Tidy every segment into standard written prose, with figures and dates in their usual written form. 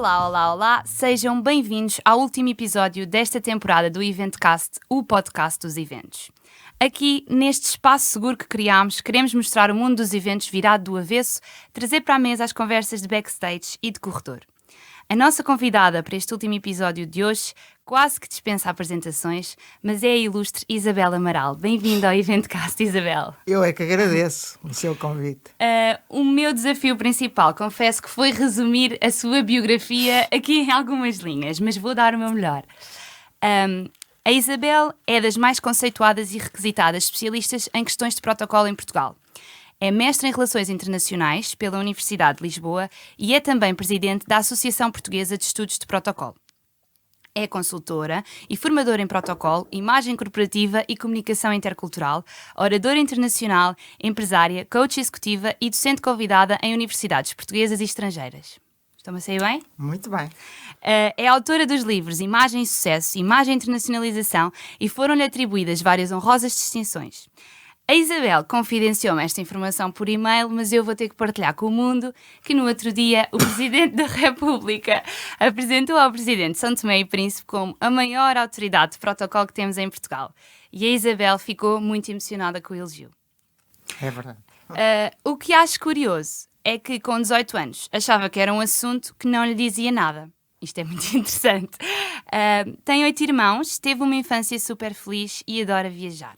Olá, olá, olá! Sejam bem-vindos ao último episódio desta temporada do Eventcast, o podcast dos eventos. Aqui, neste espaço seguro que criámos, queremos mostrar o mundo dos eventos virado do avesso, trazer para a mesa as conversas de backstage e de corredor. A nossa convidada para este último episódio de hoje quase que dispensa apresentações, mas é a ilustre Isabel Amaral. Bem-vinda ao Eventcast, Isabel. Eu é que agradeço o seu convite. O meu desafio principal, confesso que foi resumir a sua biografia aqui em algumas linhas, mas vou dar o meu melhor. A Isabel é das mais conceituadas e requisitadas especialistas em questões de protocolo em Portugal. É mestre em Relações Internacionais pela Universidade de Lisboa e é também presidente da Associação Portuguesa de Estudos de Protocolo. É consultora e formadora em protocolo, imagem corporativa e comunicação intercultural, oradora internacional, empresária, coach executiva e docente convidada em universidades portuguesas e estrangeiras. Estão-me a sair bem? Muito bem. É autora dos livros Imagem e Sucesso, Imagem e Internacionalização e foram-lhe atribuídas várias honrosas distinções. A Isabel confidenciou-me esta informação por e-mail, mas eu vou ter que partilhar com o mundo que no outro dia o Presidente da República apresentou ao Presidente São Tomé e Príncipe como a maior autoridade de protocolo que temos em Portugal. E a Isabel ficou muito emocionada com o elogio. É verdade. O que acho curioso é que com 18 anos achava que era um assunto que não lhe dizia nada. Isto é muito interessante. Tem 8 irmãos, teve uma infância super feliz e adora viajar.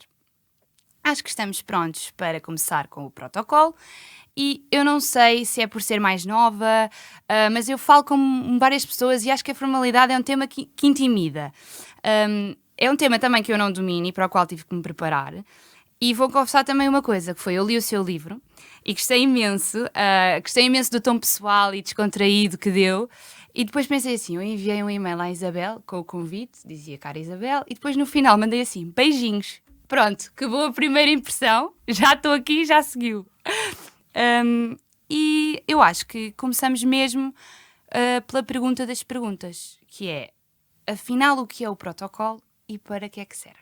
Acho que estamos prontos para começar com o protocolo e eu não sei se é por ser mais nova, mas eu falo com várias pessoas e acho que a formalidade é um tema que intimida. É um tema também que eu não domino e para o qual tive que me preparar. E vou confessar também uma coisa, que foi, eu li o seu livro e gostei imenso do tom pessoal e descontraído que deu. E depois pensei assim, eu enviei um e-mail à Isabel com o convite, dizia cara Isabel, e depois no final mandei assim, beijinhos. Pronto, que boa primeira impressão, já estou aqui, já seguiu. E eu acho que começamos mesmo pela pergunta das perguntas, que é, afinal, o que é o protocolo e para que é que serve?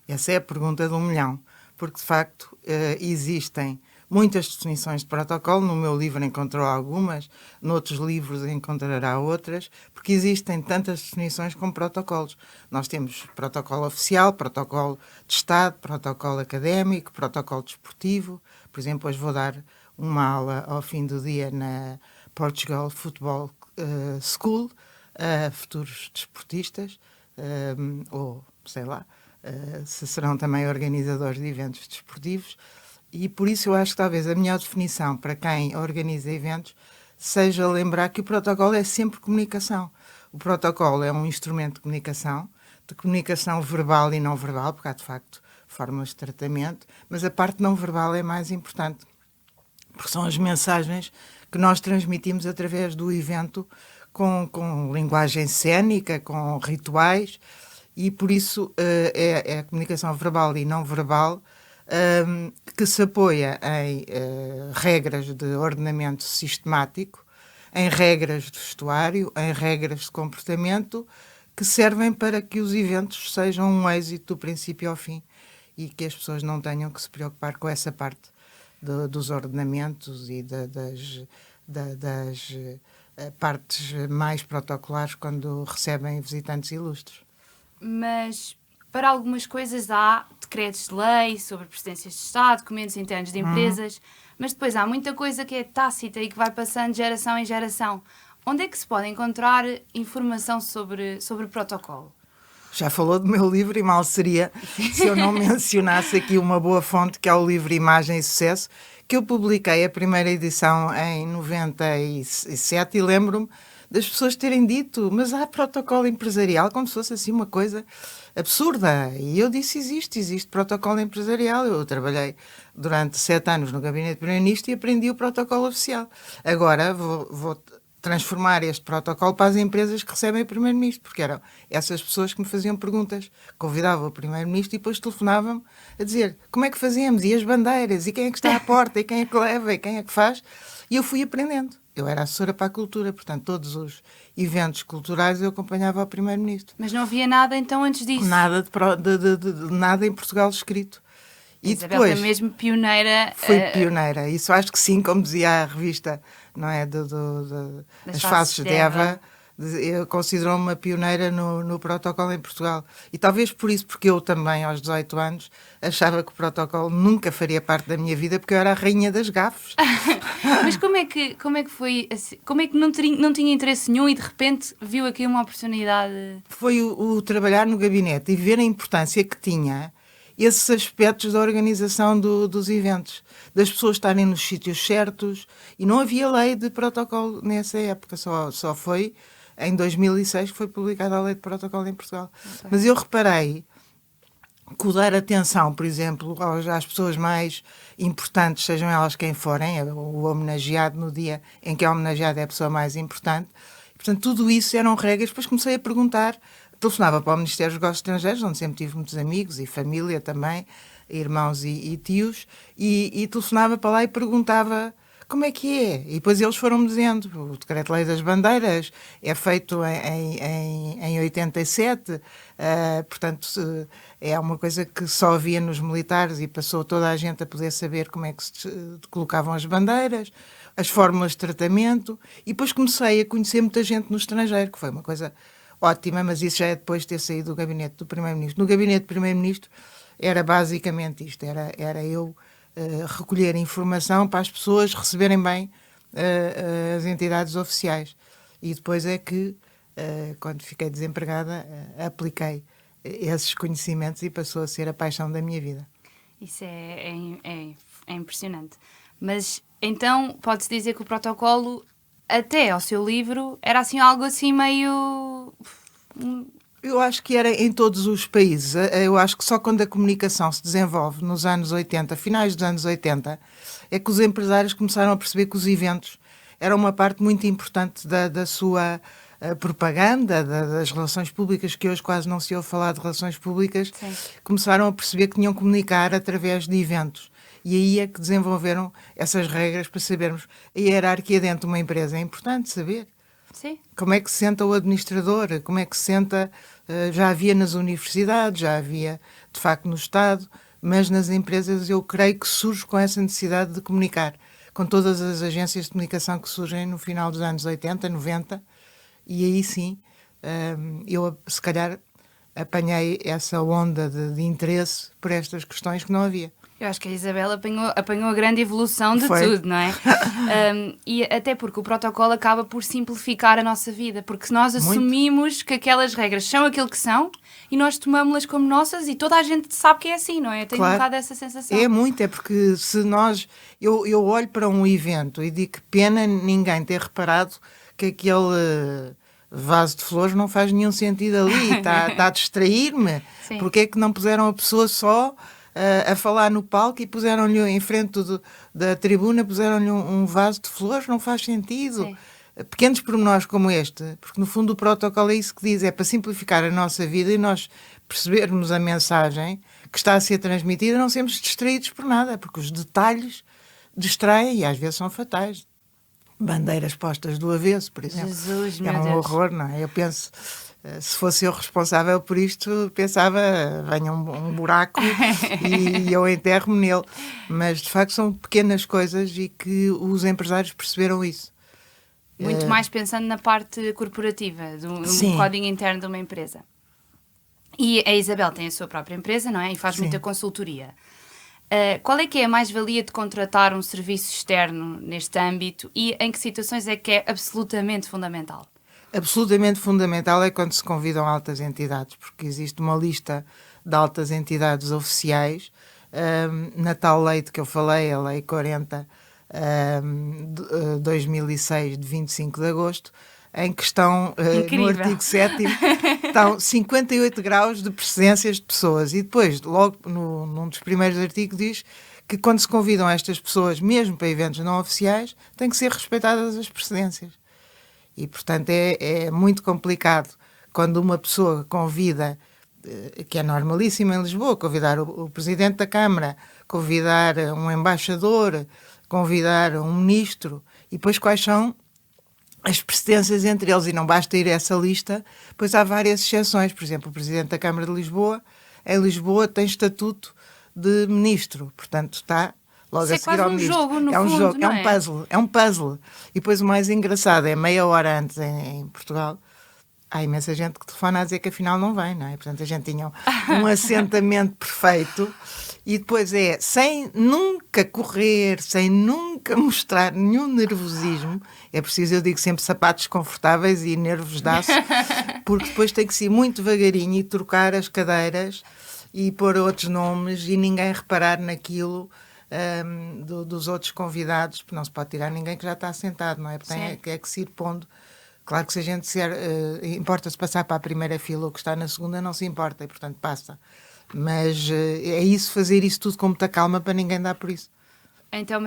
Essa é a pergunta de 1 milhão, porque de facto existem muitas definições de protocolo. No meu livro encontrou algumas, noutros livros encontrará outras, porque existem tantas definições como protocolos. Nós temos protocolo oficial, protocolo de Estado, protocolo académico, protocolo desportivo. Por exemplo, hoje vou dar uma aula ao fim do dia na Portugal Football School a futuros desportistas, ou sei lá, se serão também organizadores de eventos desportivos. E por isso eu acho que talvez a melhor definição para quem organiza eventos seja lembrar que o protocolo é sempre comunicação. O protocolo é um instrumento de comunicação verbal e não verbal, porque há de facto formas de tratamento, mas a parte não verbal é mais importante, porque são as mensagens que nós transmitimos através do evento com linguagem cênica, com rituais, e por isso é a comunicação verbal e não verbal que se apoia em regras de ordenamento sistemático, em regras de vestuário, em regras de comportamento, que servem para que os eventos sejam um êxito do princípio ao fim e que as pessoas não tenham que se preocupar com essa parte dos ordenamentos e das partes mais protocolares quando recebem visitantes ilustres. Mas para algumas coisas há decretos de lei sobre presidências de Estado, documentos internos de empresas, mas depois há muita coisa que é tácita e que vai passando de geração em geração. Onde é que se pode encontrar informação sobre protocolo? Já falou do meu livro e mal seria se eu não mencionasse aqui uma boa fonte, que é o livro Imagem e Sucesso, que eu publiquei a primeira edição em 97 e lembro-me das pessoas terem dito, mas há protocolo empresarial, como se fosse assim uma coisa absurda. E eu disse, existe protocolo empresarial. Eu trabalhei durante 7 anos no gabinete do Primeiro-Ministro e aprendi o protocolo oficial. Agora vou transformar este protocolo para as empresas que recebem o Primeiro-Ministro, porque eram essas pessoas que me faziam perguntas. Convidavam o Primeiro-Ministro e depois telefonavam a dizer como é que fazemos, e as bandeiras, e quem é que está à porta, e quem é que leva, e quem é que faz. E eu fui aprendendo. Eu era assessora para a cultura, portanto, todos os eventos culturais eu acompanhava o Primeiro-Ministro. Mas não havia nada então antes disso? Nada, nada em Portugal escrito. E Isabel depois foi mesmo pioneira. fui pioneira. Isso acho que sim, como dizia a revista, não é, Das As Faces Faces de de Eva. Eva, eu considero-me uma pioneira no protocolo em Portugal. E talvez por isso, porque eu também, aos 18 anos, achava que o protocolo nunca faria parte da minha vida, porque eu era a rainha das gafes. Mas como é que foi assim? Como é que não tinha interesse nenhum e de repente viu aqui uma oportunidade? Foi o trabalhar no gabinete e ver a importância que tinha esses aspectos da organização dos eventos, das pessoas estarem nos sítios certos, e não havia lei de protocolo nessa época, só foi em 2006 que foi publicada a lei de protocolo em Portugal. Ok. Mas eu reparei que o dar atenção, por exemplo, às pessoas mais importantes, sejam elas quem forem, o homenageado no dia em que é homenageado é a pessoa mais importante. Portanto, tudo isso eram regras. Depois comecei a perguntar, telefonava para o Ministério dos Negócios Estrangeiros, onde sempre tive muitos amigos e família também, irmãos e tios, e telefonava para lá e perguntava como é que é. E depois eles foram-me dizendo, o Decreto-Lei das Bandeiras é feito em 87, portanto é uma coisa que só havia nos militares e passou toda a gente a poder saber como é que se colocavam as bandeiras, as fórmulas de tratamento, e depois comecei a conhecer muita gente no estrangeiro, que foi uma coisa ótima, mas isso já é depois de ter saído do gabinete do Primeiro-Ministro. No gabinete do Primeiro-Ministro era basicamente isto, era eu recolher informação para as pessoas receberem bem as entidades oficiais. E depois é que, quando fiquei desempregada, apliquei esses conhecimentos e passou a ser a paixão da minha vida. Isso é impressionante. Mas então pode-se dizer que o protocolo, até ao seu livro, era assim algo assim meio. Eu acho que era em todos os países. Eu acho que só quando a comunicação se desenvolve nos anos 80, finais dos anos 80, é que os empresários começaram a perceber que os eventos eram uma parte muito importante da sua propaganda, das relações públicas, que hoje quase não se ouve falar de relações públicas. Sim. Começaram a perceber que tinham que comunicar através de eventos. E aí é que desenvolveram essas regras para sabermos a hierarquia dentro de uma empresa. É importante saber. Sim. Como é que se senta o administrador? Como é que se senta? Já havia nas universidades, já havia de facto no Estado, mas nas empresas eu creio que surge com essa necessidade de comunicar, com todas as agências de comunicação que surgem no final dos anos 80, 90, e aí sim eu se calhar apanhei essa onda de interesse por estas questões que não havia. Eu acho que a Isabel apanhou a grande evolução de Foi. tudo, não é? E até porque o protocolo acaba por simplificar a nossa vida, porque nós assumimos que aquelas regras são aquilo que são e nós tomamos-las como nossas e toda a gente sabe que é assim, não é? Eu tenho Claro. um bocado essa sensação. É muito, é porque se nós... Eu olho para um evento e digo que pena ninguém ter reparado que aquele vaso de flores não faz nenhum sentido ali, está a distrair-me. Sim. Porque é que não puseram a pessoa só a falar no palco e puseram-lhe em frente da tribuna, puseram-lhe um vaso de flores? Não faz sentido. Sim. Pequenos pormenores como este, porque no fundo o protocolo é isso que diz, é para simplificar a nossa vida e nós percebermos a mensagem que está a ser transmitida, não sermos distraídos por nada, porque os detalhes distraem e às vezes são fatais. Bandeiras postas do avesso, por exemplo. Jesus, É meu um Deus. horror, não é? Eu penso, se fosse eu responsável por isto, pensava, venha um buraco e eu enterro-me nele. Mas, de facto, são pequenas coisas e que os empresários perceberam isso. Muito mais pensando na parte corporativa, do Sim. código interno de uma empresa. E a Isabel tem a sua própria empresa, não é? E faz Sim. muita consultoria. Qual é que é a mais-valia de contratar um serviço externo neste âmbito e em que situações é que é absolutamente fundamental? Absolutamente fundamental é quando se convidam altas entidades, porque existe uma lista de altas entidades oficiais, na tal lei de que eu falei, a Lei 40 de 2006, de 25 de agosto, em que estão, no Incrível. artigo 7º, estão 58 graus de precedências de pessoas. E depois, logo num dos primeiros artigos, diz que quando se convidam estas pessoas, mesmo para eventos não oficiais, têm que ser respeitadas as precedências. E, portanto, é muito complicado quando uma pessoa convida, que é normalíssimo em Lisboa, convidar o Presidente da Câmara, convidar um embaixador, convidar um ministro, e depois quais são as precedências entre eles, e não basta ir a essa lista, pois há várias exceções. Por exemplo, o Presidente da Câmara de Lisboa, em Lisboa, tem estatuto de ministro. Portanto, está logo Isso a é seguir quase ao um ministro. jogo, no É um fundo, jogo, não é um puzzle. E depois o mais engraçado é meia hora antes em Portugal. Há imensa gente que telefona a dizer que afinal não vem, não é? Portanto, a gente tinha um assentamento perfeito e depois sem nunca correr, sem nunca mostrar nenhum nervosismo. É preciso, eu digo sempre, sapatos confortáveis e nervos de aço, porque depois tem que ser muito devagarinho e trocar as cadeiras e pôr outros nomes e ninguém reparar naquilo dos outros convidados, porque não se pode tirar ninguém que já está sentado, não é? Porque tem que se ir pondo. Claro que se a gente importa-se passar para a primeira fila ou que está na segunda, não se importa e, portanto, passa. Mas é isso, fazer isso tudo com muita calma para ninguém dar por isso. Então,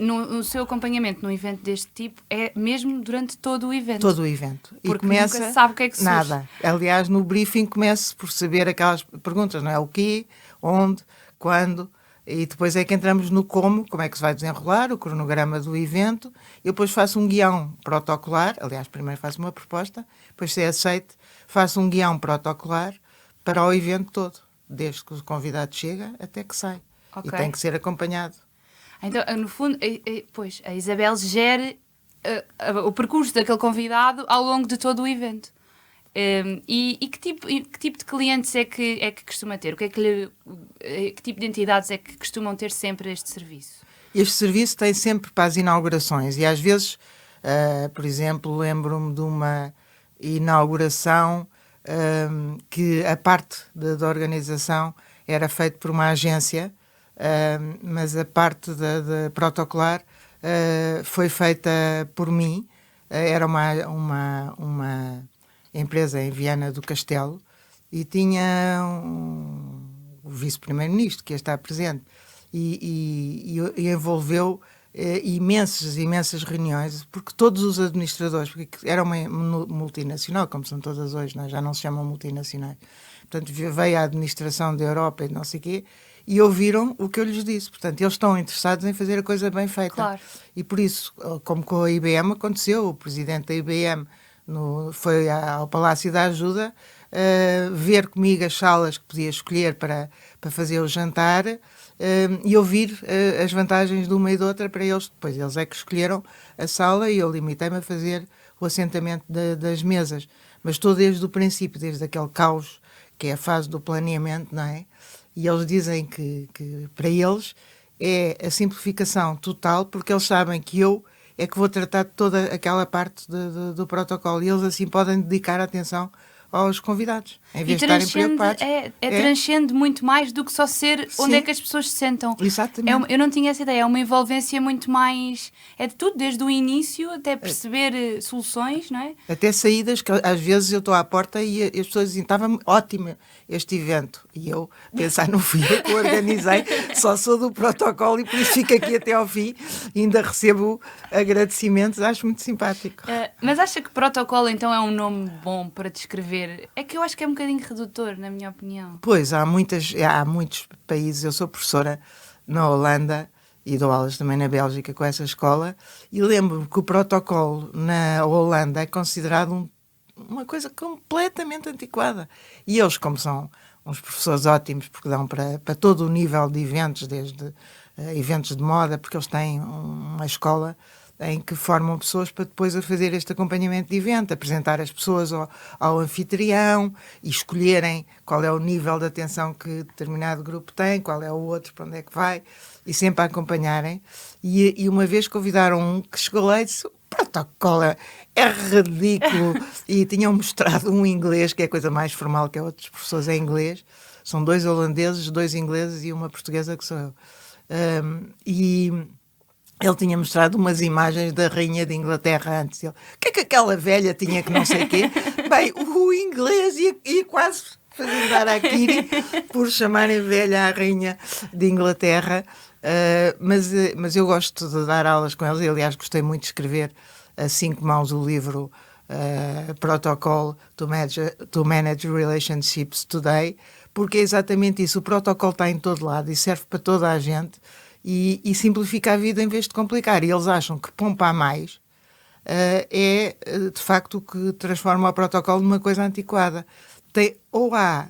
no seu acompanhamento num evento deste tipo, é mesmo durante todo o evento? Todo o evento. Porque e começa nunca se sabe o que é que surge. Nada. Aliás, no briefing começo por saber aquelas perguntas, não é? O quê, onde, quando... E depois é que entramos no como é que se vai desenrolar, o cronograma do evento. Eu depois faço um guião protocolar, aliás, primeiro faço uma proposta, depois se é aceite, faço um guião protocolar para o evento todo, desde que o convidado chega até que sai. Okay. E tem que ser acompanhado. Então, no fundo, pois, a Isabel gere o percurso daquele convidado ao longo de todo o evento. E que tipo de clientes é que costuma ter? Que tipo de entidades é que costumam ter sempre este serviço? Este serviço tem sempre para as inaugurações e às vezes, por exemplo, lembro-me de uma inauguração que a parte da organização era feita por uma agência, mas a parte de protocolar foi feita por mim. Era uma empresa em Viana do Castelo e tinha o vice-primeiro-ministro que ia estar presente e envolveu imensas reuniões, porque todos os administradores, porque era uma multinacional, como são todas hoje, não é? Já não se chamam multinacionais, portanto veio a administração da Europa e não sei o quê, e ouviram o que eu lhes disse. Portanto, eles estão interessados em fazer a coisa bem feita. Claro. E por isso, como com a IBM aconteceu, o presidente da IBM foi ao Palácio da Ajuda ver comigo as salas que podia escolher para fazer o jantar e ouvir as vantagens de uma e de outra para eles. Depois eles é que escolheram a sala e eu limitei-me a fazer o assentamento das mesas. Mas estou desde o princípio, desde aquele caos que é a fase do planeamento, não é? E eles dizem que para eles é a simplificação total, porque eles sabem que eu é que vou tratar de toda aquela parte do protocolo e eles assim podem dedicar atenção aos convidados, em vez de estarem preocupados. Transcende muito mais do que só ser onde é que as pessoas se sentam. Exatamente. Eu não tinha essa ideia, é uma envolvência muito mais... É de tudo, desde o início até perceber soluções, não é? Até saídas, que às vezes eu estou à porta e as pessoas dizem, estava ótimo este evento. E eu pensar, não fui eu que o organizei, só sou do protocolo e por isso fico aqui até ao fim e ainda recebo agradecimentos, acho muito simpático. Mas acha que protocolo então é um nome bom para descrever? É que eu acho que é um bocadinho redutor, na minha opinião. Pois, há muitos países, eu sou professora na Holanda e dou aulas também na Bélgica com essa escola e lembro-me que o protocolo na Holanda é considerado uma coisa completamente antiquada. E eles, como são uns professores ótimos, porque dão para todo o nível de eventos, desde eventos de moda, porque eles têm uma escola em que formam pessoas para depois a fazer este acompanhamento de evento, apresentar as pessoas ao anfitrião e escolherem qual é o nível de atenção que determinado grupo tem, qual é o outro, para onde é que vai, e sempre a acompanharem. E uma vez convidaram um que chegou lá e disse: o protocolo é ridículo. E tinham mostrado um inglês, que é a coisa mais formal que outros professores em inglês. São 2 holandeses, 2 ingleses e uma portuguesa que sou eu. E ele tinha mostrado umas imagens da rainha de Inglaterra antes. Ele, o que é que aquela velha tinha que não sei o quê? Bem, o inglês ia quase fazer dar a Kiri por chamarem velha a rainha de Inglaterra. Mas eu gosto de dar aulas com eles. E, aliás, gostei muito de escrever a 5 mãos o livro Protocol to Manage Relationships Today, porque é exatamente isso. O protocolo está em todo lado e serve para toda a gente. E simplifica a vida em vez de complicar. E eles acham que poupar mais é, de facto, o que transforma o protocolo numa coisa antiquada. Ou há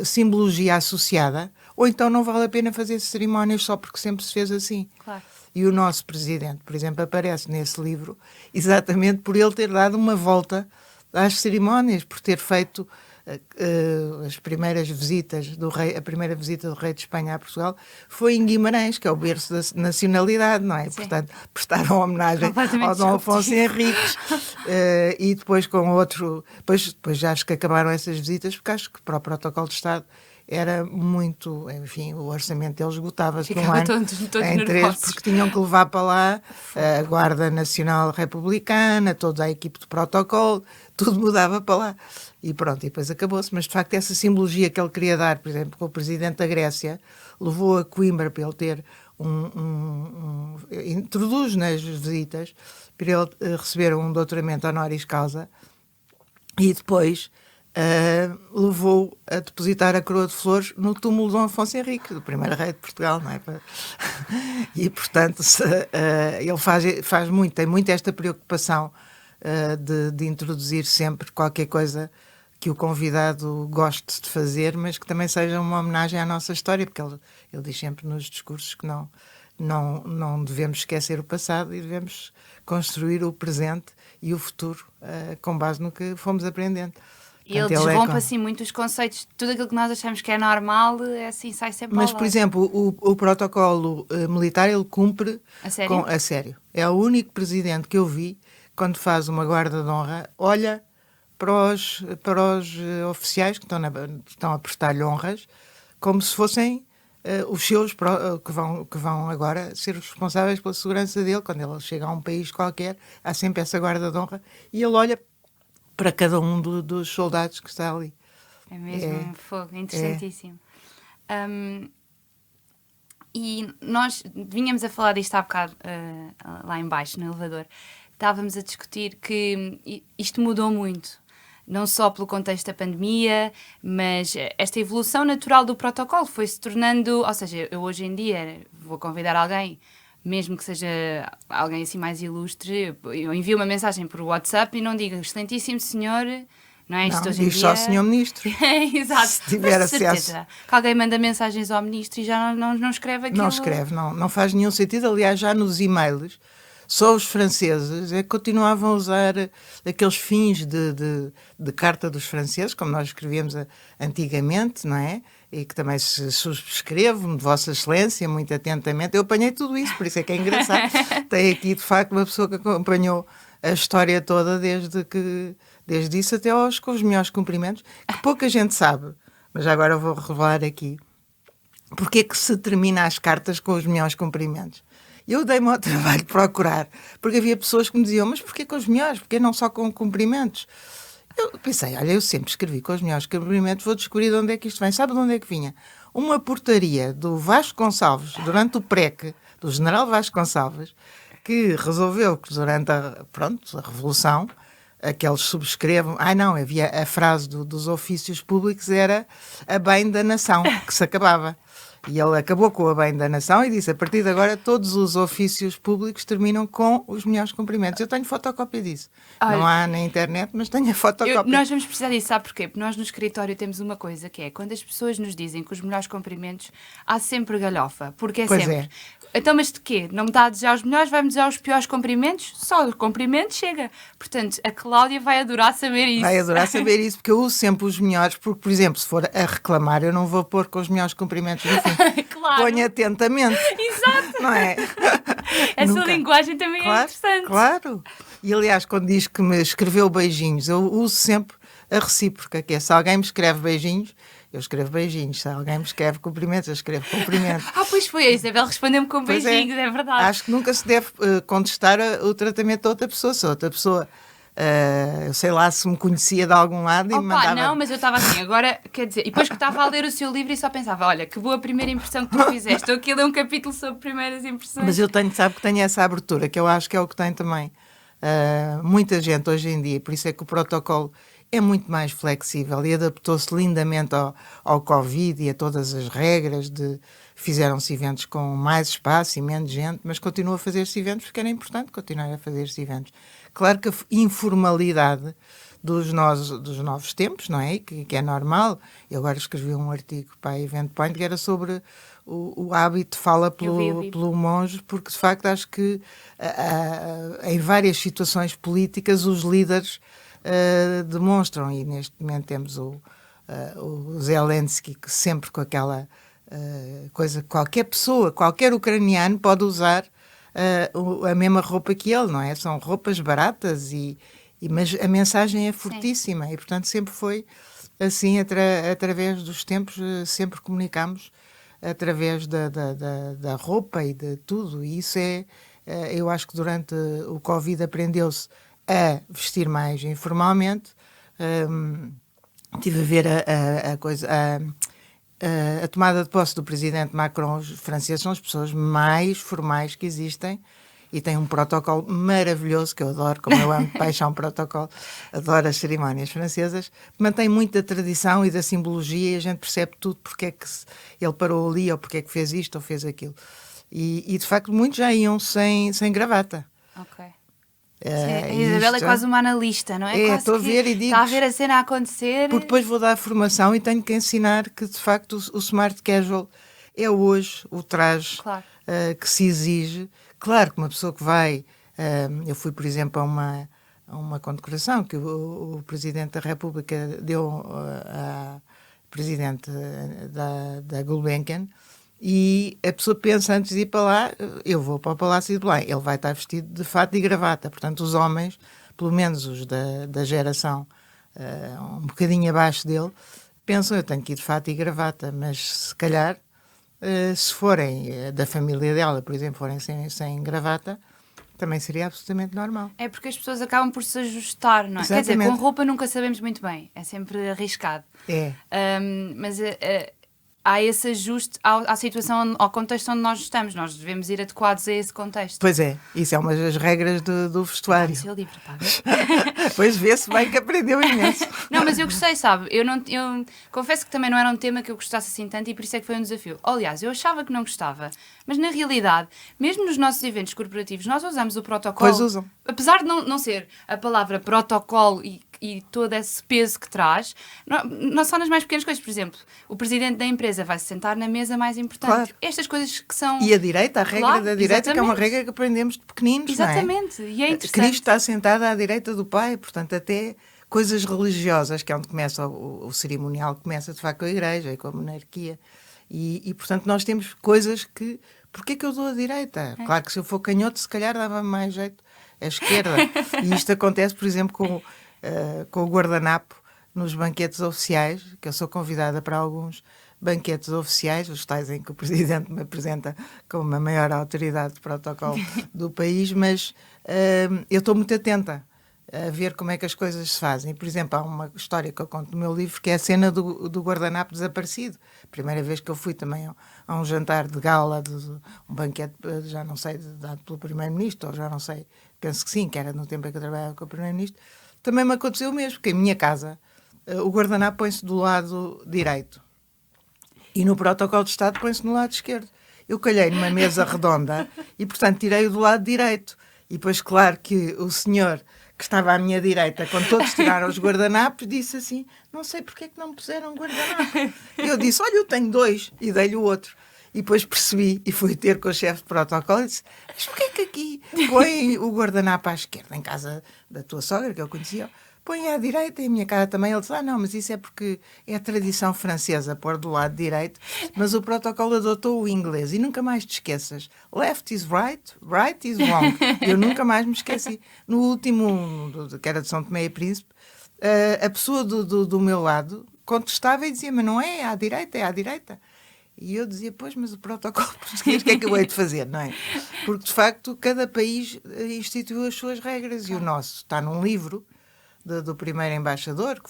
simbologia associada, ou então não vale a pena fazer cerimónias só porque sempre se fez assim. Claro. E o nosso presidente, por exemplo, aparece nesse livro exatamente por ele ter dado uma volta às cerimónias, por ter feito as primeiras visitas do rei, a primeira visita do rei de Espanha a Portugal foi em Guimarães, que é o berço da nacionalidade, não é? Sim. Portanto, prestaram homenagem ao Dom Afonso Henriques e depois com outro... Depois acho que acabaram essas visitas, porque acho que para o protocolo de Estado era muito, enfim, o orçamento deles esgotava-se de um ano todos em três, porque tinham que levar para lá a Guarda Nacional Republicana, toda a equipe de protocolo, tudo mudava para lá. E pronto, e depois acabou-se. Mas, de facto, essa simbologia que ele queria dar, por exemplo, com o presidente da Grécia, levou a Coimbra para ele ter introduz nas visitas, para ele receber um doutoramento honoris causa, e depois levou a depositar a coroa de flores no túmulo de Dom Afonso Henriques, do primeiro rei de Portugal, não é? E, portanto, ele faz muito, tem muito esta preocupação de introduzir sempre qualquer coisa que o convidado goste de fazer, mas que também seja uma homenagem à nossa história, porque ele diz sempre nos discursos que não devemos esquecer o passado e devemos construir o presente e o futuro com base no que fomos aprendendo. E ele desrompe assim muito os conceitos, tudo aquilo que nós achamos que é normal, é assim, sai sempre Mas, por exemplo, o protocolo militar ele cumpre a sério. É o único presidente que eu vi, quando faz uma guarda de honra, olha para os oficiais que estão a prestar-lhe honras, como se fossem os seus que vão agora ser os responsáveis pela segurança dele. Quando ele chega a um país qualquer, há sempre essa guarda de honra e ele olha para cada um dos soldados que está ali. É mesmo fogo, interessantíssimo. E nós vínhamos a falar disto há bocado lá em baixo, no elevador. Estávamos a discutir que isto mudou muito, não só pelo contexto da pandemia, mas esta evolução natural do protocolo foi-se tornando... Ou seja, eu hoje em dia vou convidar alguém, mesmo que seja alguém assim mais ilustre, eu envio uma mensagem por WhatsApp e não digo excelentíssimo senhor, não é? Isto não, hoje em diz dia... só senhor ministro. Exato. Se tiver acesso. Que alguém manda mensagens ao ministro e já não escreve aquilo. Não escreve, não faz nenhum sentido. Aliás, já nos e-mails, só os franceses é que continuavam a usar aqueles fins de carta dos franceses, como nós escrevíamos antigamente, não é? E que também se subscrevo, de Vossa Excelência, muito atentamente. Eu apanhei tudo isso, por isso é que é engraçado. Tem aqui, de facto, uma pessoa que acompanhou a história toda desde isso até com os melhores cumprimentos, que pouca gente sabe, mas agora eu vou revelar aqui. Porque é que se termina as cartas com os melhores cumprimentos? Eu dei-me ao trabalho de procurar, porque havia pessoas que me diziam, mas porquê com os melhores? Porquê não só com cumprimentos? Eu pensei, olha, eu sempre escrevi com os melhores cumprimentos, vou descobrir de onde é que isto vem. Sabe de onde é que vinha? Uma portaria do Vasco Gonçalves, durante o PREC, do general Vasco Gonçalves, que resolveu que durante a Revolução, aqueles subscrevam... não, havia a frase dos ofícios públicos, era a bem da nação, que se acabava. E ele acabou com a bem da nação e disse, a partir de agora, todos os ofícios públicos terminam com os melhores cumprimentos. Eu tenho fotocópia disso. Olha, não há na internet, mas tenho a fotocópia. Nós vamos precisar disso, sabe porquê? Porque nós no escritório temos uma coisa que é, quando as pessoas nos dizem que os melhores cumprimentos, há sempre galhofa. Porque é pois sempre... É. Então, mas de quê? Não me está a desejar os melhores, vai-me desejar os piores cumprimentos? Só o cumprimento chega. Portanto, a Cláudia vai adorar saber isso. Vai adorar saber isso, porque eu uso sempre os melhores, porque, por exemplo, se for a reclamar, eu não vou pôr com os melhores cumprimentos no fim. Claro. Ponho atentamente. Exato. Não é? Essa linguagem também é interessante. Claro. E, aliás, quando diz que me escreveu beijinhos, eu uso sempre a recíproca, que é se alguém me escreve beijinhos, eu escrevo beijinhos. Se alguém me escreve cumprimentos, eu escrevo cumprimentos. Pois foi, a Isabel respondeu-me com beijinhos, é verdade. Acho que nunca se deve contestar o tratamento da outra pessoa. Se a outra pessoa, eu sei lá, se me conhecia de algum lado e me mandava... Não, mas eu estava assim, agora, quer dizer, e depois que estava a ler o seu livro e só pensava, olha, que boa primeira impressão que tu fizeste, ou aquilo é um capítulo sobre primeiras impressões. Mas eu sabe que tenho essa abertura, que eu acho que é o que tem também muita gente hoje em dia, por isso é que o protocolo é muito mais flexível e adaptou-se lindamente ao Covid e a todas as regras fizeram-se eventos com mais espaço e menos gente, mas continua a fazer-se eventos porque era importante continuar a fazer-se eventos. Claro que a informalidade dos novos tempos, não é? Que é normal. Eu agora escrevi um artigo para a Event Point que era sobre o hábito de fala pelo monge, porque de facto acho que em várias situações políticas os líderes demonstram, e neste momento temos o Zelensky, que sempre com aquela coisa, qualquer pessoa, qualquer ucraniano pode usar a mesma roupa que ele, não é? São roupas baratas, mas a mensagem é fortíssima. Sim. E, portanto, sempre foi assim, através dos tempos, sempre comunicamos através da roupa e de tudo. E isso eu acho que durante o Covid aprendeu-se a vestir mais informalmente. Tive a ver a coisa... A tomada de posse do presidente Macron, os franceses são as pessoas mais formais que existem e têm um protocolo maravilhoso, que eu adoro, como eu amo de paixão protocolo, adoro as cerimónias francesas, mantém muito da tradição e da simbologia e a gente percebe tudo, porque é que ele parou ali, ou porque é que fez isto ou fez aquilo. E de facto muitos já iam sem gravata. Ok. A Isabela é quase uma analista, não é? Estou a ver e digo... Está a ver a cena a acontecer. Porque depois vou dar a formação e tenho que ensinar que, de facto, o smart casual é hoje o traje que se exige. Claro que uma pessoa que vai... eu fui, por exemplo, a uma condecoração que o Presidente da República deu à Presidente da Gulbenkian. E a pessoa pensa, antes de ir para lá, eu vou para o Palácio de Belém, ele vai estar vestido de fato e gravata. Portanto, os homens, pelo menos os da geração um bocadinho abaixo dele, pensam, eu tenho que ir de fato e gravata, mas se calhar, se forem da família dela, por exemplo, forem sem gravata, também seria absolutamente normal. É porque as pessoas acabam por se ajustar, não é? Exatamente. Quer dizer, com roupa nunca sabemos muito bem, é sempre arriscado. Mas... há esse ajuste à situação, ao contexto onde nós estamos. Nós devemos ir adequados a esse contexto. Pois é, isso é uma das regras do vestuário. Seu livro, pá. Pois vê-se bem que aprendeu imenso. Não, mas eu gostei, sabe? Eu confesso que também não era um tema que eu gostasse assim tanto e por isso é que foi um desafio. Aliás, eu achava que não gostava, mas na realidade, mesmo nos nossos eventos corporativos, nós usamos o protocolo. Pois usam. Apesar de não ser a palavra protocolo e todo esse peso que traz, não só nas mais pequenas coisas. Por exemplo, o presidente da empresa vai se sentar na mesa mais importante. Claro. Estas coisas que são... E a direita, a regra da direita, que é uma regra que aprendemos de pequeninos, exatamente. Não é? E é interessante. Cristo está sentado à direita do Pai, portanto, até coisas religiosas, que é onde começa o cerimonial, começa de facto com a igreja e com a monarquia. E portanto, nós temos coisas que... Porquê que eu dou a direita? Claro que se eu for canhoto, se calhar dava-me mais jeito à esquerda. E isto acontece, por exemplo, com o guardanapo nos banquetes oficiais, que eu sou convidada para alguns banquetes oficiais, os tais em que o Presidente me apresenta como a maior autoridade de protocolo do país, mas eu estou muito atenta a ver como é que as coisas se fazem. Por exemplo, há uma história que eu conto no meu livro, que é a cena do guardanapo desaparecido. Primeira vez que eu fui também a um jantar de gala, um banquete, já não sei, dado pelo Primeiro-Ministro, ou já não sei, penso que sim, que era no tempo em que eu trabalhava com o Primeiro-Ministro, também me aconteceu o mesmo, porque em minha casa o guardanapo põe-se do lado direito e no protocolo de Estado põe-se no lado esquerdo. Eu calhei numa mesa redonda e, portanto, tirei-o do lado direito. E depois, claro que o senhor que estava à minha direita, quando todos tiraram os guardanapos, disse assim, não sei porque é que não me puseram guardanapo. Eu disse, olha, eu tenho 2, e dei-lhe o outro. E depois percebi, e fui ter com o chefe de protocolo, e disse, mas porquê é que aqui põe o guardanapo à esquerda? Em casa da tua sogra, que eu conhecia, põe à direita, e a minha cara também. Ele disse, não, mas isso é porque é a tradição francesa, pôr do lado direito, mas o protocolo adotou o inglês, e nunca mais te esqueças. Left is right, right is wrong. Eu nunca mais me esqueci. No último, que era de São Tomé e Príncipe, a pessoa do meu lado contestava e dizia, mas não é à direita, é à direita. E eu dizia, pois, mas o protocolo português, o que é que eu hei de fazer, não é? Porque, de facto, cada país instituiu as suas regras, e o nosso está num livro do primeiro embaixador,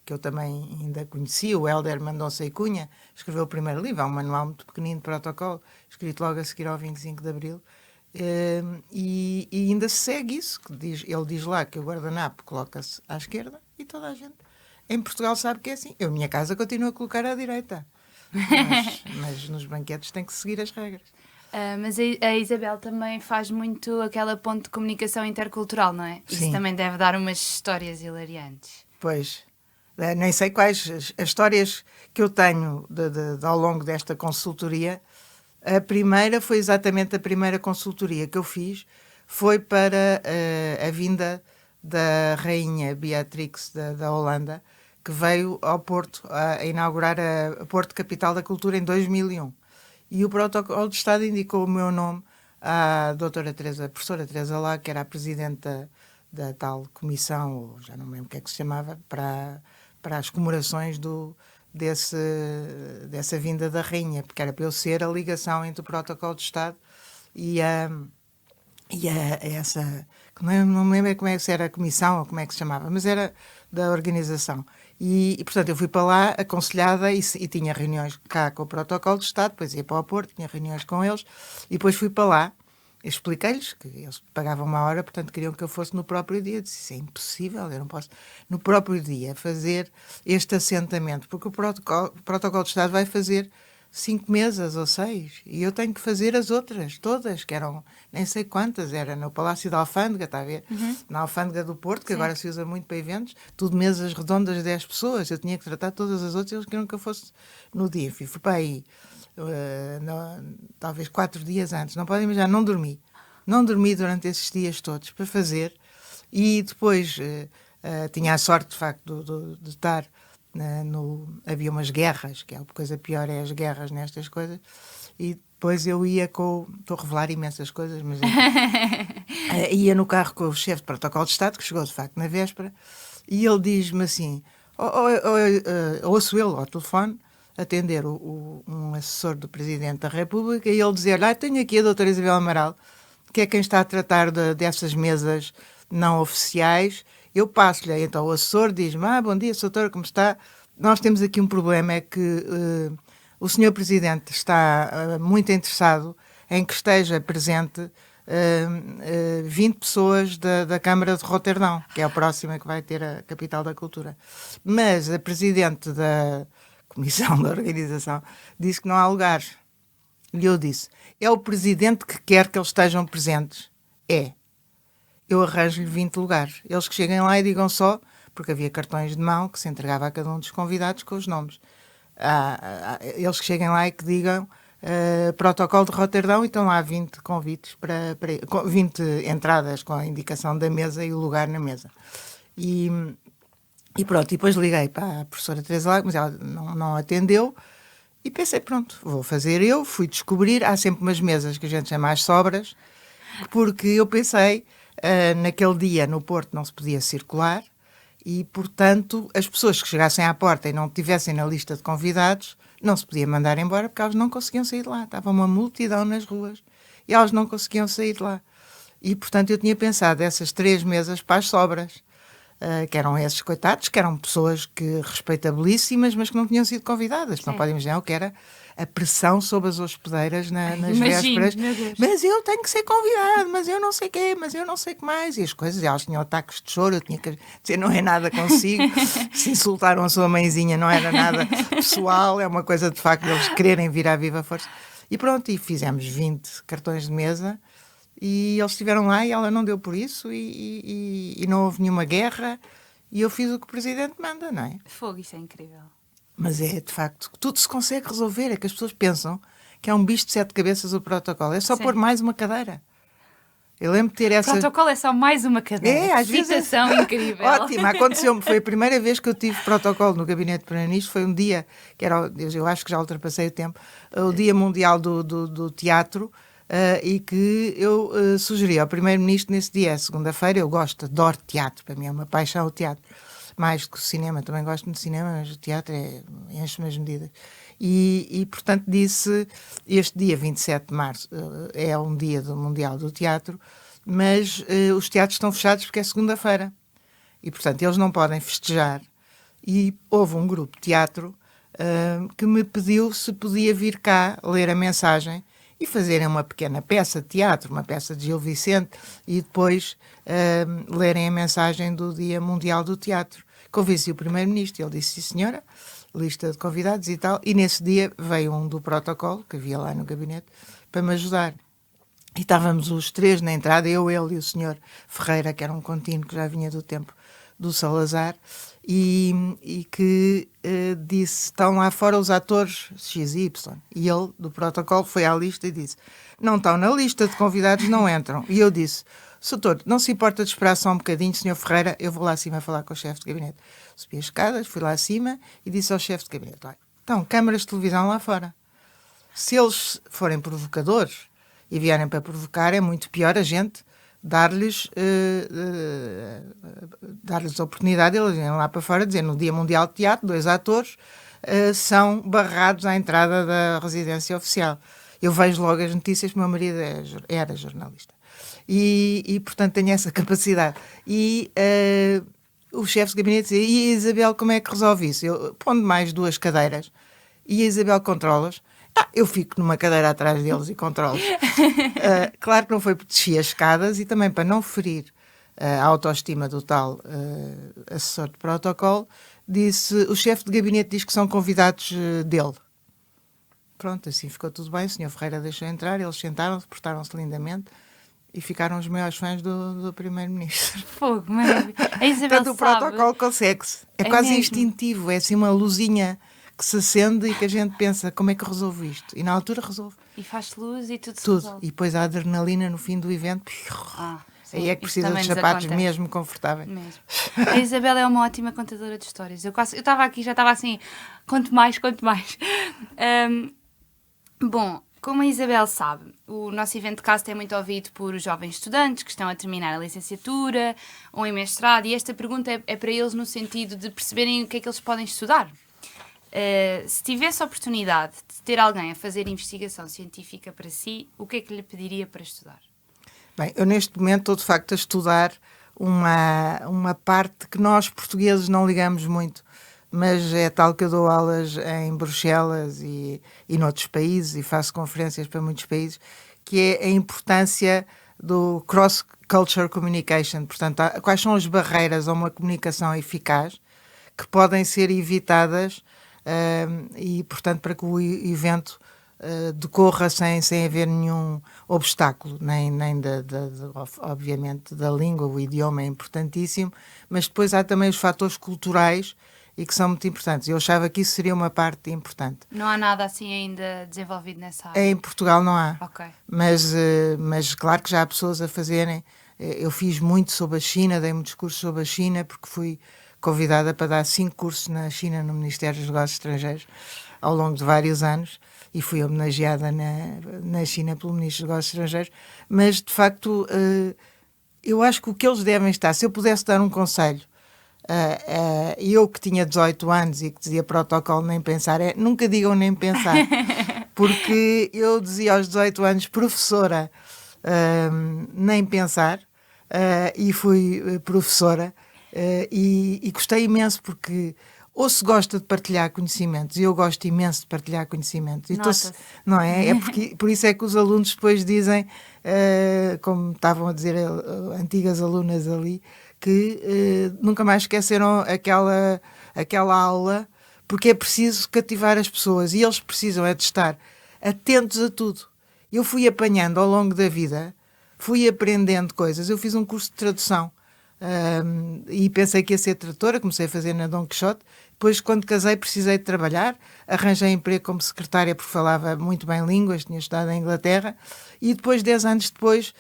que eu também ainda conheci, o Hélder Mendonça e Cunha, escreveu o primeiro livro, há um manual muito pequenino de protocolo, escrito logo a seguir ao 25 de Abril, e ainda se segue isso, que ele diz lá que o guardanapo coloca-se à esquerda, e toda a gente em Portugal sabe que é assim. Eu, minha casa, continuo a colocar à direita. Mas nos banquetes tem que seguir as regras. Mas a Isabel também faz muito aquela ponte de comunicação intercultural, não é? Isso Sim. também deve dar umas histórias hilariantes. Pois, nem sei quais as histórias que eu tenho ao longo desta consultoria. A primeira foi exatamente a primeira consultoria que eu fiz, foi para a vinda da rainha Beatrix da Holanda, que veio ao Porto a inaugurar a Porto Capital da Cultura em 2001. E o protocolo de Estado indicou o meu nome à professora Teresa Lá, que era a presidente da tal comissão, ou já não me lembro o que é que se chamava, para as comemorações dessa vinda da rainha, porque era para eu ser a ligação entre o protocolo de Estado e essa, que não me lembro como é que era a comissão ou como é que se chamava, mas era da organização. E portanto, eu fui para lá aconselhada e tinha reuniões cá com o protocolo de Estado, depois ia para o Porto, tinha reuniões com eles, e depois fui para lá. Expliquei-lhes que eles pagavam uma hora, portanto queriam que eu fosse no próprio dia. Eu disse, isso é impossível, eu não posso no próprio dia fazer este assentamento, porque o protocolo de Estado vai fazer 5 mesas ou 6, e eu tenho que fazer as outras, todas, que eram nem sei quantas, era no Palácio da Alfândega, está a ver? Na Alfândega do Porto, que agora se usa muito para eventos, tudo mesas redondas de 10 pessoas, eu tinha que tratar todas as outras, eles queriam que eu fosse no dia. Fui para aí, talvez 4 dias antes, não podem imaginar, não dormi durante esses dias todos para fazer, e depois tinha a sorte de facto de estar havia umas guerras, que é a coisa pior, é as guerras nestas coisas, e depois eu ia estou a revelar imensas coisas, mas ia no carro com o chefe de protocolo de Estado, que chegou de facto na véspera, e ele diz-me assim, ouço ele ao telefone atender um assessor do Presidente da República, e ele dizer, tenho aqui a doutora Isabel Amaral, que é quem está a tratar dessas mesas não oficiais. Eu passo-lhe, então o assessor diz-me, bom dia, doutora, como está? Nós temos aqui um problema, é que o senhor Presidente está muito interessado em que esteja presente 20 pessoas da Câmara de Roterdão, que é a próxima que vai ter a Capital da Cultura. Mas a Presidente da Comissão da Organização disse que não há lugares. E eu disse, é o Presidente que quer que eles estejam presentes? É. Eu arranjo-lhe 20 lugares. Eles que cheguem lá e digam só, porque havia cartões de mão que se entregava a cada um dos convidados com os nomes. Eles que cheguem lá e que digam protocolo de Roterdão, e estão lá 20 convites, 20 entradas com a indicação da mesa e o lugar na mesa. E pronto, e depois liguei para a professora Teresa Lago, mas ela não atendeu, e pensei, pronto, vou fazer eu. Fui descobrir, há sempre umas mesas que a gente chama as sobras, porque eu pensei... naquele dia no Porto não se podia circular e, portanto, as pessoas que chegassem à porta e não estivessem na lista de convidados não se podia mandar embora, porque elas não conseguiam sair de lá. Estava uma multidão nas ruas e elas não conseguiam sair de lá. E, portanto, eu tinha pensado essas 3 mesas para as sobras, que eram esses coitados, que eram pessoas respeitabilíssimas, mas que não tinham sido convidadas. Não podem imaginar o que era a pressão sobre as hospedeiras nas vésperas. Mas eu tenho que ser convidado, mas eu não sei quê, mas eu não sei o que mais. E as coisas, elas tinham ataques de choro, eu tinha que dizer, não é nada consigo. Se insultaram a sua mãezinha, não era nada pessoal, é uma coisa de facto deles quererem vir à viva força. E pronto, e fizemos 20 cartões de mesa, e eles estiveram lá e ela não deu por isso, e não houve nenhuma guerra, e eu fiz o que o Presidente manda, não é? Fogo, isso é incrível. Mas é, de facto, tudo se consegue resolver. É que as pessoas pensam que é um bicho de 7 cabeças o protocolo. É só pôr mais uma cadeira. Eu lembro de ter essa... O protocolo é só mais uma cadeira. Às vezes citação incrível. Ótimo, aconteceu-me. Foi a primeira vez que eu tive protocolo no Gabinete de Primeiro-Ministro. Foi um dia, que era, eu acho que já ultrapassei o tempo, o Dia Mundial do Teatro, e que eu sugeri ao Primeiro-Ministro nesse dia, segunda-feira. Eu adoro teatro, para mim é uma paixão o teatro. Mais do que o cinema, também gosto muito de cinema, mas o teatro enche-me as medidas. E, portanto, disse, este dia 27 de março é um dia do Mundial do Teatro, mas os teatros estão fechados porque é segunda-feira. E, portanto, eles não podem festejar. E houve um grupo de teatro que me pediu se podia vir cá ler a mensagem e fazerem uma pequena peça de teatro, uma peça de Gil Vicente, e depois lerem a mensagem do Dia Mundial do Teatro, convenci o primeiro-ministro, ele disse, sim senhora, lista de convidados e tal, e nesse dia veio um do protocolo, que havia lá no gabinete, para me ajudar. E estávamos os três na entrada, eu, ele e o senhor Ferreira, que era um contínuo que já vinha do tempo do Salazar, e que disse, estão lá fora os atores XY. E ele, do protocolo, foi à lista e disse, não estão na lista de convidados, não entram. E eu disse, doutor, não se importa de esperar só um bocadinho, senhor Ferreira, eu vou lá acima falar com o chefe de gabinete. Subi as escadas, fui lá acima e disse ao chefe de gabinete, olha, então, câmaras de televisão lá fora. Se eles forem provocadores e vierem para provocar, é muito pior a gente dar-lhes a oportunidade de eles irem lá para fora dizer no Dia Mundial de Teatro, 2 atores são barrados à entrada da residência oficial. Eu vejo logo as notícias, meu marido era jornalista. E portanto, tenho essa capacidade. E o chefe de gabinete dizia, e a Isabel, como é que resolve isso? Eu pondo mais 2 cadeiras e a Isabel controla-os. Eu fico numa cadeira atrás deles e controlo. Claro que não foi porque desci as escadas e também para não ferir a autoestima do tal assessor de protocolo, disse, o chefe de gabinete diz que são convidados dele. Pronto, assim ficou tudo bem, o senhor Ferreira deixou entrar, eles sentaram-se, portaram-se lindamente e ficaram os maiores fãs do primeiro-ministro. Fogo, maravilha. A Isabel Portanto, o protocolo consegue-se. É quase mesmo. instintivo, é assim uma luzinha que se acende e que a gente pensa, como é que resolvo isto? E na altura resolve. E faz luz e tudo se Tudo. resolve. E depois a adrenalina no fim do evento. Sim, Aí é que precisa de sapatos mesmo confortáveis. Mesmo. A Isabel é uma ótima contadora de histórias. Eu estava aqui, já estava assim, quanto mais. Bom, como a Isabel sabe, o nosso evento de cast é muito ouvido por jovens estudantes que estão a terminar a licenciatura ou em mestrado, e esta pergunta é para eles no sentido de perceberem o que é que eles podem estudar. Se tivesse a oportunidade de ter alguém a fazer investigação científica para si, o que é que lhe pediria para estudar? Bem, eu neste momento estou de facto a estudar uma parte que nós portugueses não ligamos muito, mas é tal que eu dou aulas em Bruxelas e noutros países e faço conferências para muitos países, que é a importância do cross-culture communication. Portanto, quais são as barreiras a uma comunicação eficaz que podem ser evitadas e, portanto, para que o evento decorra sem haver nenhum obstáculo, nem obviamente da língua, o idioma é importantíssimo, mas depois há também os fatores culturais e que são muito importantes. Eu achava que isso seria uma parte importante. Não há nada assim ainda desenvolvido nessa área? Em Portugal não há, Ok. mas claro que já há pessoas a fazerem. Eu fiz muito sobre a China, dei muitos cursos sobre a China, porque fui convidada para dar 5 cursos na China, no Ministério dos Negócios Estrangeiros, ao longo de vários anos, e fui homenageada na China pelo Ministro dos Negócios Estrangeiros, mas de facto eu acho que o que eles devem estar, se eu pudesse dar um conselho, eu que tinha 18 anos e que dizia protocolo nem pensar, nunca digam nem pensar, porque eu dizia aos 18 anos professora nem pensar, e fui professora, e gostei imenso porque ou se gosta de partilhar conhecimentos, e eu gosto imenso de partilhar conhecimentos, não é? Por isso é que os alunos depois dizem, como estavam a dizer antigas alunas ali, que nunca mais esqueceram aquela aula, porque é preciso cativar as pessoas e eles precisam de estar atentos a tudo. Eu fui apanhando ao longo da vida, fui aprendendo coisas. Eu fiz um curso de tradução e pensei que ia ser tradutora, comecei a fazer na Dom Quixote. Depois, quando casei, precisei de trabalhar, arranjei emprego como secretária porque falava muito bem línguas, tinha estudado em Inglaterra, e depois, 10 anos depois,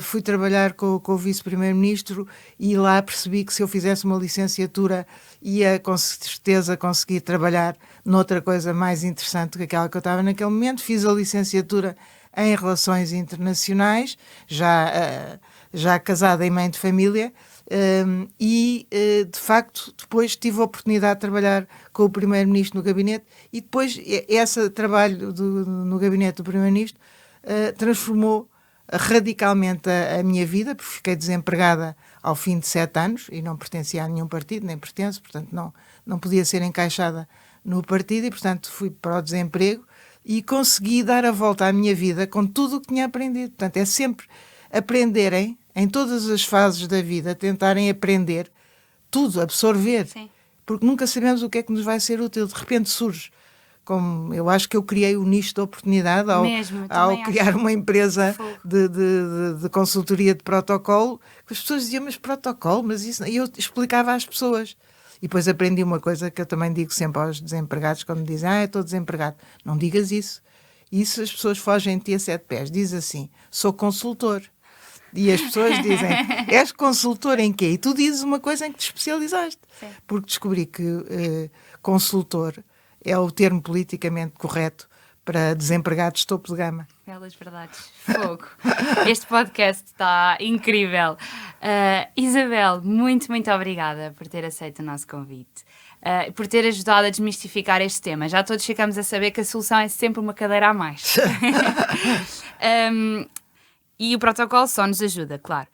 fui trabalhar com o vice-primeiro-ministro e lá percebi que se eu fizesse uma licenciatura ia com certeza conseguir trabalhar noutra coisa mais interessante do que aquela que eu estava naquele momento. Fiz a licenciatura em Relações Internacionais, já casada e mãe de família, de facto depois tive a oportunidade de trabalhar com o primeiro-ministro no gabinete e depois esse trabalho no gabinete do primeiro-ministro transformou radicalmente a minha vida, porque fiquei desempregada ao fim de 7 anos e não pertencia a nenhum partido, nem pertenço, portanto não podia ser encaixada no partido e portanto fui para o desemprego e consegui dar a volta à minha vida com tudo o que tinha aprendido. Portanto, é sempre aprenderem, em todas as fases da vida, tentarem aprender tudo, absorver. Sim. Porque nunca sabemos o que é que nos vai ser útil. De repente surge. Como eu acho que eu criei o nicho de oportunidade ao criar uma empresa de consultoria de protocolo, que as pessoas diziam, mas protocolo, mas isso... E eu explicava às pessoas. E depois aprendi uma coisa que eu também digo sempre aos desempregados, quando me dizem, eu estou desempregado. Não digas isso. Isso as pessoas fogem de ti a 7 pés. Diz assim, sou consultor. E as pessoas dizem, és consultor em quê? E tu dizes uma coisa em que te especializaste. Sim. Porque descobri que consultor é o termo politicamente correto para desempregados de topo de gama. Belas verdades. Fogo. Este podcast está incrível. Isabel, muito, muito obrigada por ter aceito o nosso convite. Por ter ajudado a desmistificar este tema. Já todos ficamos a saber que a solução é sempre uma cadeira a mais. E o protocolo só nos ajuda, claro.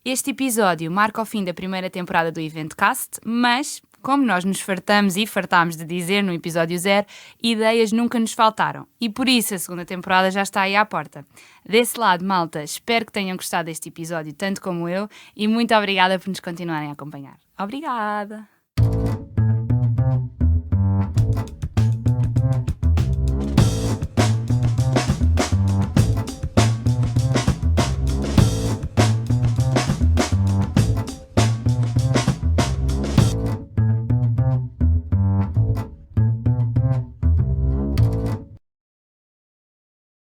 Este episódio marca o fim da primeira temporada do Eventcast, mas, como nós nos fartamos e fartámos de dizer no episódio 0, ideias nunca nos faltaram. E por isso a segunda temporada já está aí à porta. Desse lado, malta, espero que tenham gostado deste episódio tanto como eu e muito obrigada por nos continuarem a acompanhar. Obrigada!